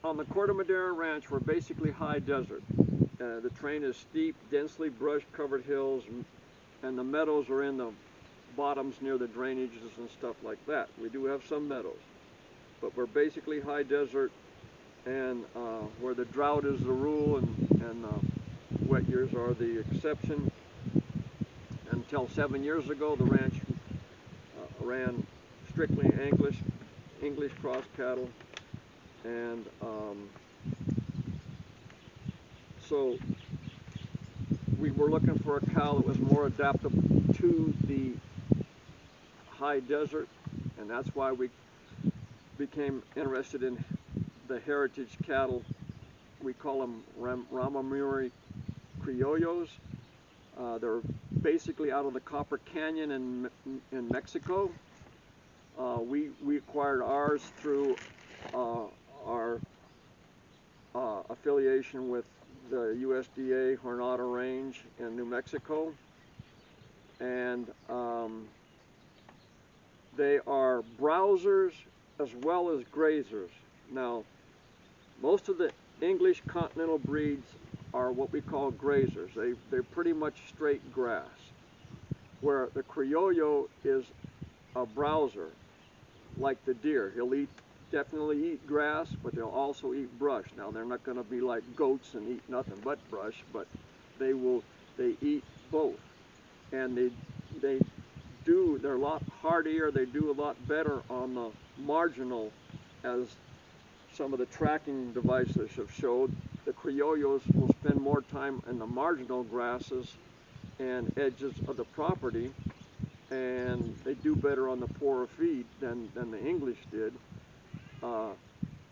On the Corta Madera Ranch, we're basically high desert. The terrain is steep, densely brush-covered hills, and the meadows are in the bottoms near the drainages and stuff like that. We do have some meadows, but we're basically high desert, and where the drought is the rule and wet years are the exception. Until 7 years ago, the ranch ran strictly English cross cattle. And so we were looking for a cow that was more adaptable to the high desert, and that's why we became interested in the heritage cattle. We call them Raramuri Criollos. They're basically out of the Copper Canyon in Mexico. We acquired ours through our affiliation with the USDA Corta Range in New Mexico, and they are browsers as well as grazers. Now, most of the English continental breeds are what we call grazers. They're pretty much straight grass, where the Criollo is a browser, like the deer. He'll definitely eat grass, but they'll also eat brush. Now, they're not going to be like goats and eat nothing but brush, but they eat both. And they're a lot hardier, they do a lot better on the marginal, as some of the tracking devices have showed. The Criollos will spend more time in the marginal grasses and edges of the property, and they do better on the poorer feed than the English did.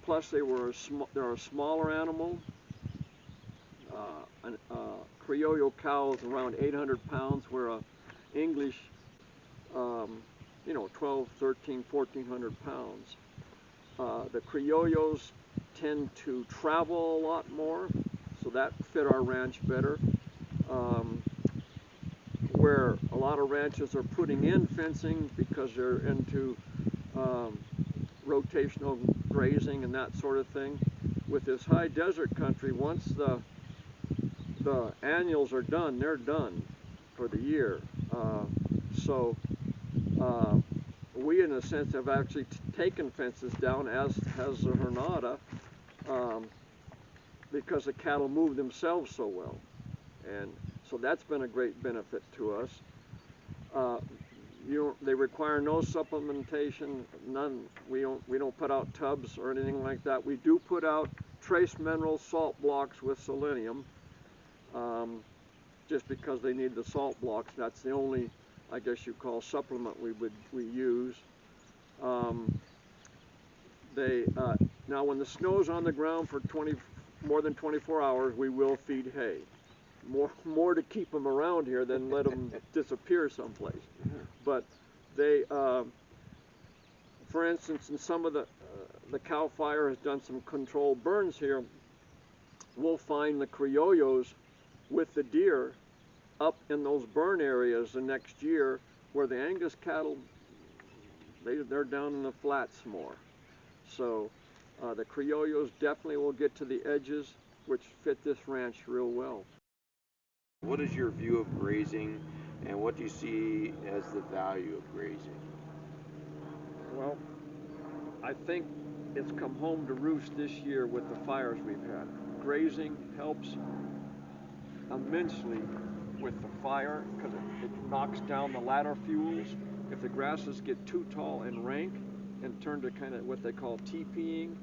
Plus, they're a smaller animal. Criollo cow is around 800 pounds, where a English, 12, 13, 1400 pounds. The Criollos tend to travel a lot more, so that fit our ranch better. Where a lot of ranches are putting in fencing because they're into rotational grazing and that sort of thing. With this high desert country, once the annuals are done, they're done for the year. So we, in a sense, have actually taken fences down, as has the Jornada, because the cattle move themselves so well. And so that's been a great benefit to us. They require no supplementation, none. We don't put out tubs or anything like that. We do put out trace mineral salt blocks with selenium, just because they need the salt blocks. That's the only, I guess you call, supplement we use. Now, when the snow's on the ground for more than 24 hours, we will feed hay. More to keep them around here than let them disappear someplace. But they, for instance, in some of the cow fire has done some controlled burns here. We'll find the Criollos with the deer up in those burn areas the next year, where the Angus cattle, they're down in the flats more. So the Criollos definitely will get to the edges, which fit this ranch real well. What is your view of grazing, and what do you see as the value of grazing? Well, I think it's come home to roost this year with the fires we've had. Grazing helps immensely with the fire because it knocks down the ladder fuels. If the grasses get too tall and rank and turn to kind of what they call teepeeing,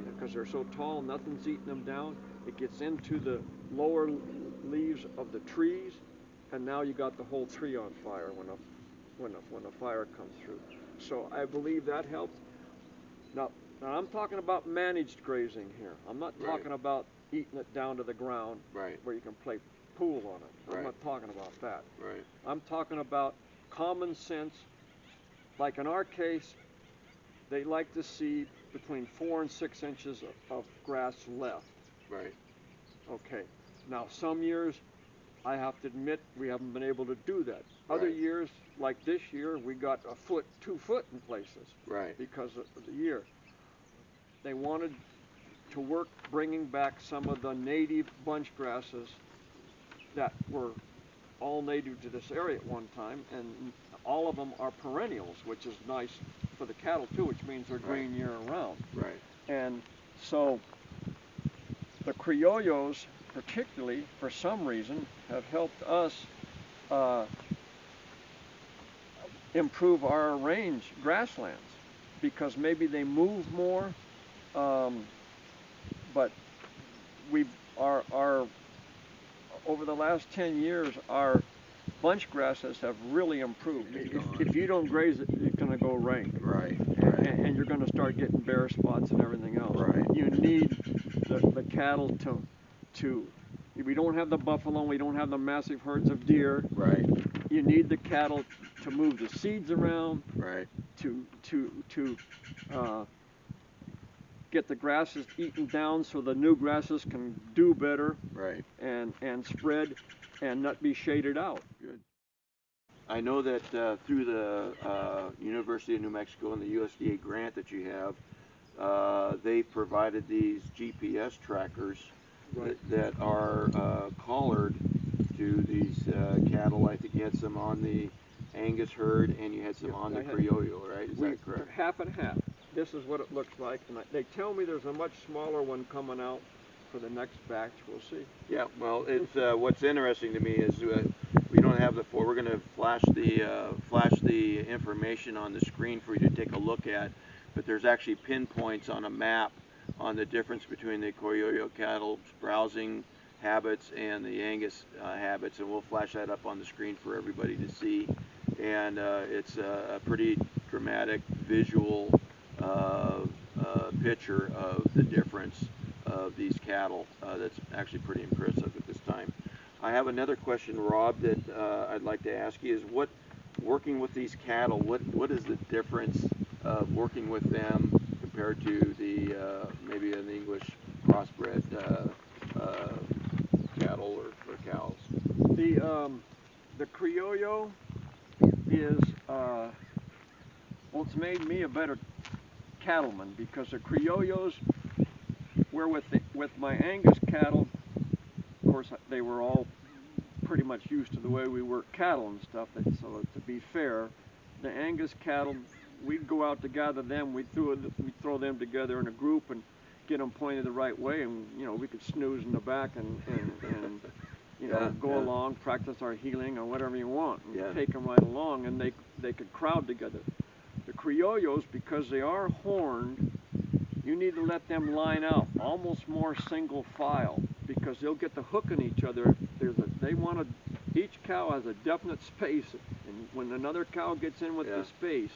because they're so tall, nothing's eating them down, it gets into the lower leaves of the trees, and now you got the whole tree on fire when a fire comes through. So I believe that helps. Now, Now I'm talking about managed grazing here. I'm not Right. talking about eating it down to the ground Right. where you can play pool on it. I'm Right. not talking about that. Right. I'm talking about common sense. Like in our case, they like to see between 4 and 6 inches of grass left. Right. Okay. Now some years, I have to admit, we haven't been able to do that. Other Right. years, like this year, we got a foot, 2 foot in places. Right. Because of the year. They wanted to work bringing back some of the native bunch grasses that were all native to this area at one time, and all of them are perennials, which is nice for the cattle too, which means they're green Right. year round. Right. And so the Criollos, particularly for some reason, have helped us improve our range grasslands, because maybe they move more, but our over the last 10 years, our bunch grasses have really improved. If you don't graze it, it's going to go rank. Right. And you're going to start getting bare spots and everything else. Right. You need the cattle to. We don't have the buffalo. We don't have the massive herds of deer. Right. You need the cattle to move the seeds around. Right. To get the grasses eaten down so the new grasses can do better. Right. And spread and not be shaded out. Good. I know that through the University of New Mexico and the USDA grant that you have, they provided these GPS trackers Right. that are collared to these cattle. I think you had some on the Angus herd and you had some on the Criollo, right? Is that correct? Half and half. This is what it looks like, and they tell me there's a much smaller one coming out for the next batch. We'll see. Yeah, well, it's what's interesting to me is we don't have the we're going to flash the information on the screen for you to take a look at, but there's actually pinpoints on a map on the difference between the Criollo cattle's browsing habits and the Angus habits, and we'll flash that up on the screen for everybody to see. And it's a pretty dramatic visual picture of the difference of these cattle. That's actually pretty impressive at this time. I have another question, Rob, that I'd like to ask you is working with these cattle, what is the difference of working with them compared to the maybe an English crossbred cattle or cows? The Criollo is well, it's made me a better cattleman, because the Criollos were with my Angus cattle. Of course, they were all pretty much used to the way we work cattle and stuff. So to be fair, the Angus cattle, we'd go out to gather them. We'd throw them together in a group and get them pointed the right way, and we could snooze in the back and go along, practice our heeling or whatever you want, and take them right along, and they could crowd together. The Criollos, because they are horned, you need to let them line out almost more single file, because they'll get the hook in each other. Each cow has a definite space, and when another cow gets in with the space,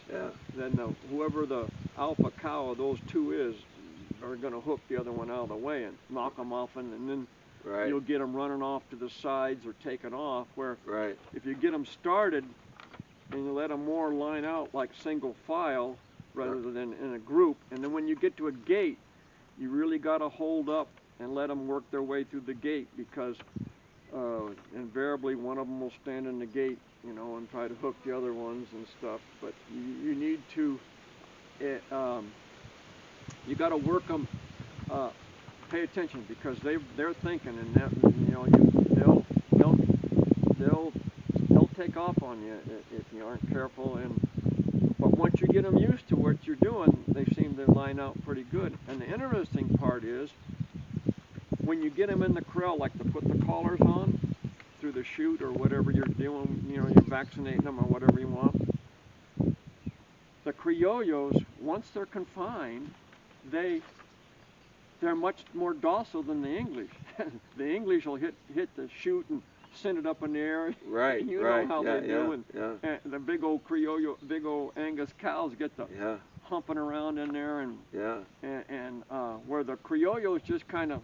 then whoever the alpha cow of those two is are going to hook the other one out of the way and knock them off, and then you'll get them running off to the sides or taking off. Where if you get them started and you let them more line out like single file rather than in a group, and then when you get to a gate, you really got to hold up and let them work their way through the gate, because invariably one of them will stand in the gate, and try to hook the other ones and stuff. But you need to, you got to work them. Pay attention, because they're thinking, and they'll take off on you if you aren't careful. But once you get them used to what you're doing, they seem to line out pretty good. And the interesting part is, when you get them in the corral, like to put the collars on through the chute or whatever you're doing, you're vaccinating them or whatever you want. The Criollos, once they're confined, they're much more docile than the English. The English will hit the chute and send it up in the air. Right, know how they do. And the big old Criollo, big old Angus cows get the humping around in there, and Yeah. and where the Criollos just kind of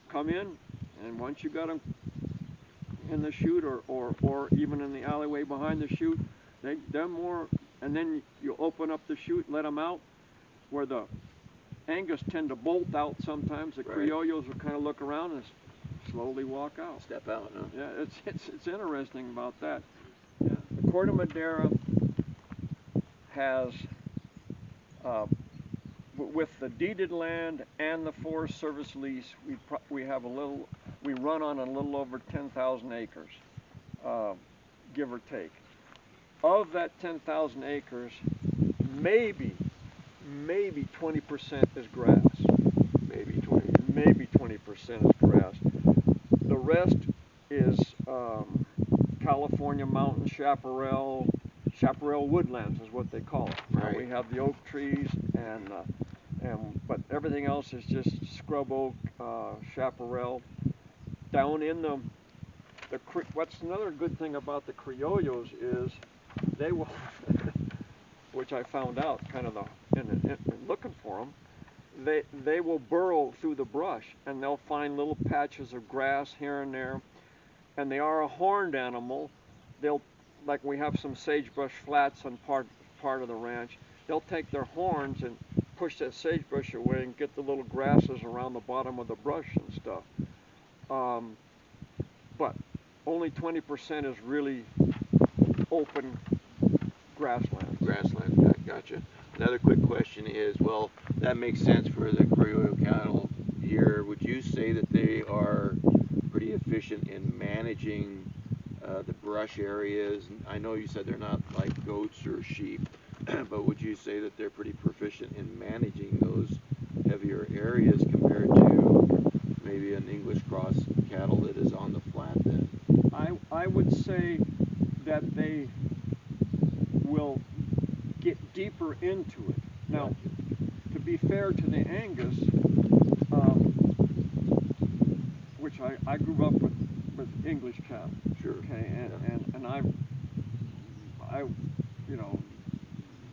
come in, and once you got them in the chute or even in the alleyway behind the chute, they're more, and then you open up the chute and let them out, where the Angus tend to bolt out sometimes. The Right. Criollos will kind of look around and slowly walk out. Step out, huh? Yeah, it's interesting about that. Yeah. The Corta Madera has, with the deeded land and the Forest Service lease, we run on a little over 10,000 acres, give or take. Of that 10,000 acres, maybe 20% is grass. Maybe 20% is grass. The rest is California mountain chaparral woodlands is what they call it. Right. We have the oak trees but everything else is just scrub oak, chaparral. Down in what's another good thing about the Criollos is they will, which I found out kind of in looking for them, they will burrow through the brush, and they'll find little patches of grass here and there, and they are a horned animal. Like we have some sagebrush flats on part of the ranch, they'll take their horns and push that sagebrush away and get the little grasses around the bottom of the brush and stuff. But only 20% is really open grassland. Gotcha. Another quick question is, well, that makes sense for the Criollo cattle here. Would you say that they are pretty efficient in managing the brush areas? I know you said they're not like goats or sheep, but would you say that they're pretty proficient in managing those heavier areas compared to maybe an English cross cattle that is on the flat then? I would say that they will get deeper into it. Now, to be fair to the Angus, which I grew up with English cattle. Sure. Okay, and I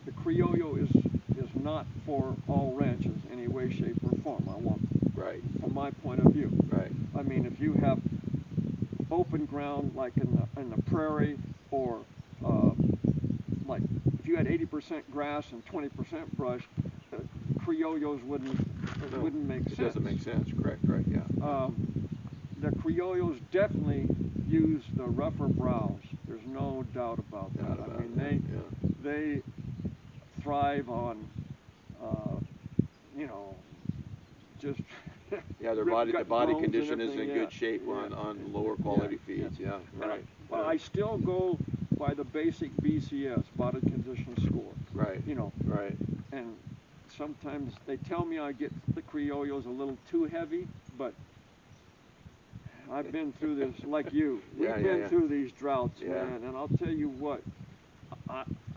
the Criollo is not for all ranches in any way, shape, or form. Right. From my point of view. Right. I mean, if you have open ground like in the prairie, or like if you had 80% grass and 20% brush, Criollos wouldn't make sense. It doesn't make sense. Correct. Right. Yeah. The Criollos definitely use the rougher browse. There's no doubt about that. I mean, they thrive on, just yeah, the body condition is in good shape on lower quality feeds. Yeah, right. But I still go by the basic BCS, body condition score. Right. Right. And sometimes they tell me I get the Criollos a little too heavy, but I've been through this, like you. We've been through these droughts, man, and I'll tell you what,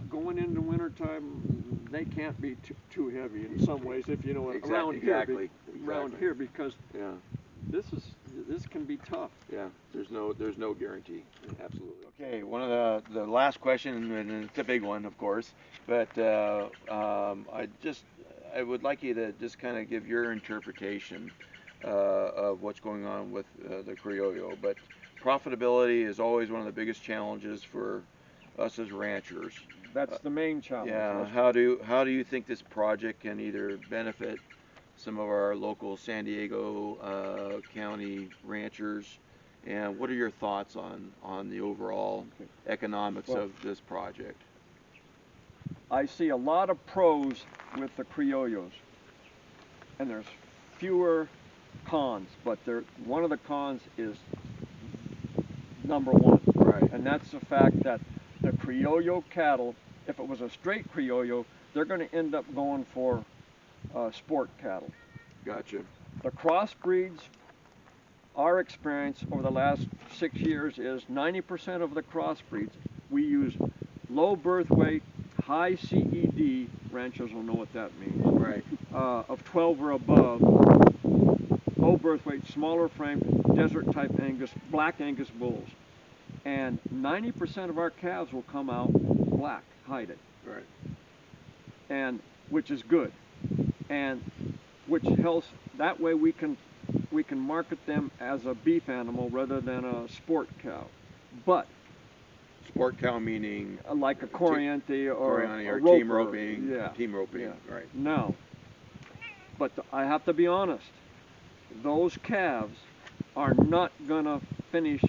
going into wintertime, they can't be too heavy in some ways, if you know what, around here, because this can be tough. Yeah, there's no guarantee. Absolutely. Okay, one of the last question, and it's a big one, of course, but I would like you to just kind of give your interpretation of what's going on with the Criollo. But profitability is always one of the biggest challenges for us as ranchers. That's the main challenge. Yeah. How do you think this project can either benefit some of our local San Diego County ranchers, and what are your thoughts on the overall economics of this project? I see a lot of pros with the Criollos, and there's fewer cons, but one of the cons is number one. Right. And that's the fact that the Criollo cattle, if it was a straight Criollo, they're going to end up going for sport cattle. Gotcha. The crossbreeds, our experience over the last 6 years is 90% of the crossbreeds, we use low birth weight, high CED, ranchers will know what that means, right? Of 12 or above, low birth weight, smaller frame, desert type Angus, black Angus bulls. And 90% of our calves will come out black, hide it. Right. And which is good, and which helps. That way we can market them as a beef animal rather than a sport cow. But Sport cow meaning like a Corriente or a team roper. roping. Yeah. Team roping. Yeah. Right. Now, but I have to be honest. Those calves are not gonna finish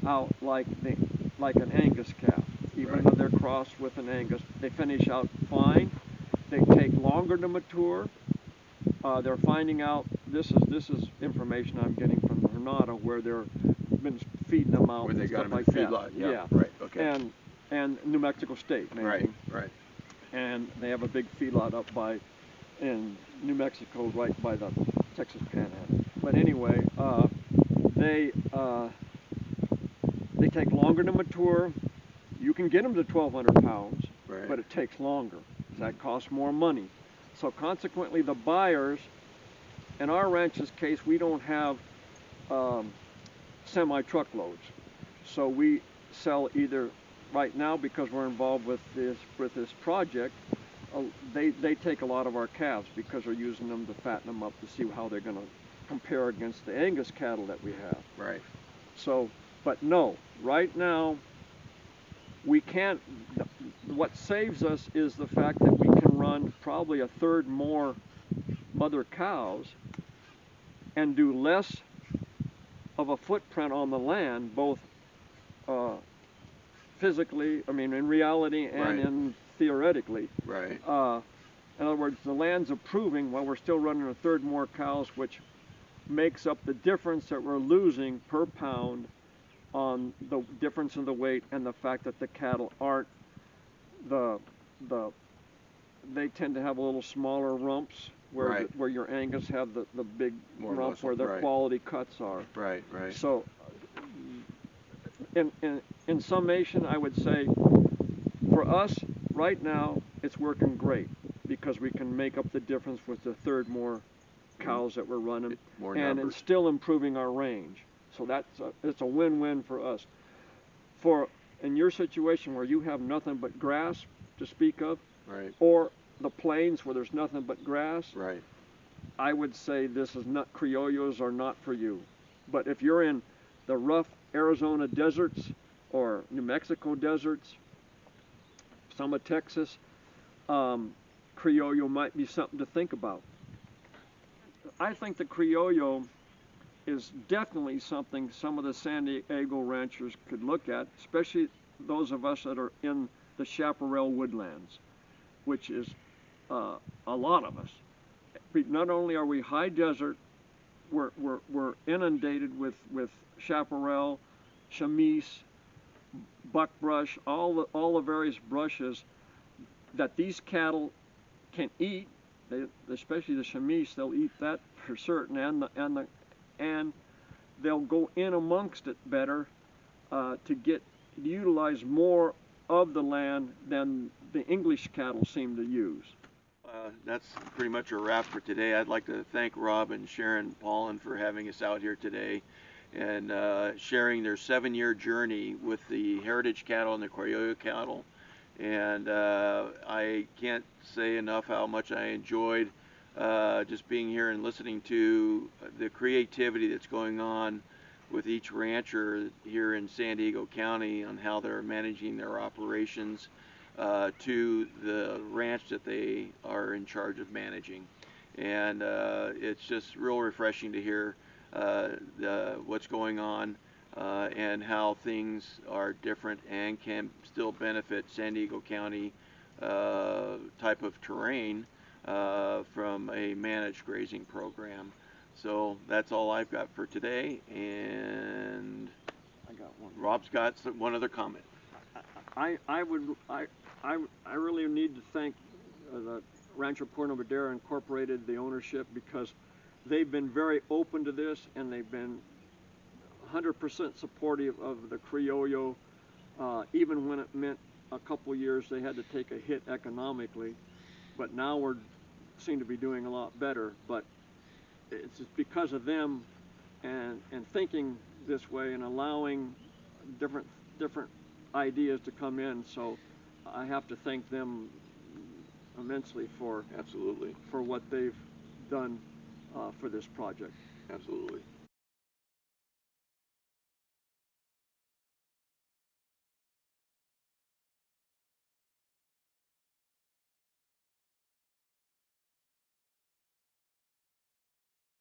out like an Angus calf, even Right. though they're crossed with an Angus. They finish out fine. They take longer to mature. They're finding out, this is information I'm getting from Granada, where they're been feeding them out Where they and got stuff them in like the that. feedlot. Yeah. Yeah. Right. Okay. And New Mexico State, maybe. Right. Right. And they have a big feedlot up in New Mexico, right by the Texas Panhandle. But anyway, they take longer to mature. You can get them to 1,200 pounds, Right. but it takes longer. That costs more money. So consequently, the buyers, in our ranch's case, we don't have semi-truckloads. So we sell either, right now, because we're involved with this project, they take a lot of our calves because we're using them to fatten them up to see how they're going to compare against the Angus cattle that we have. Right. So, but no, right now, we can't. What saves us is the fact that we can run probably a third more mother cows and do less of a footprint on the land, both physically, I mean, in reality and Right. in theoretically. Right. In other words, the land's improving while we're still running a third more cows, which makes up the difference that we're losing per pound on the difference in the weight and the fact that the cattle aren't they tend to have a little smaller rumps where Right. where your Angus have the big More rump muscle, where the right. quality cuts are. Right. Right. So in summation, I would say for us right now it's working great because we can make up the difference with the third more cows that we're running, More and numbers. it's still improving our range. So it's a win-win for us. For in your situation where you have nothing but grass to speak of, Right. or the plains where there's nothing but grass, Right. I would say this is not, Criollos are not for you. But if you're in the rough Arizona deserts or New Mexico deserts, some of Texas, Criollo might be something to think about. I think the Criollo is definitely something some of the San Diego ranchers could look at, especially those of us that are in the chaparral woodlands, which is a lot of us. Not only are we high desert, we're inundated with chaparral, chamise, buckbrush, all the various brushes that these cattle can eat. Especially the chamise, they'll eat that for certain, and they'll go in amongst it better to utilize more of the land than the English cattle seem to use. That's pretty much a wrap for today. I'd like to thank Rob and Sharon Paulin for having us out here today and sharing their 7-year journey with the heritage cattle and the Criollo cattle. And I can't say enough how much I enjoyed just being here and listening to the creativity that's going on with each rancher here in San Diego County on how they're managing their operations to the ranch that they are in charge of managing. And it's just real refreshing to hear what's going on and how things are different and can still benefit San Diego County type of terrain from a managed grazing program. So that's all I've got for today, and I got one. Rob's got one other comment. I really need to thank the Rancho Corta Madera Incorporated, the ownership, because they've been very open to this and they've been 100% supportive of the Criollo, even when it meant a couple years they had to take a hit economically. But now we seem to be doing a lot better. But it's because of them and thinking this way and allowing different ideas to come in. So I have to thank them immensely for Absolutely. what they've done for this project. Absolutely.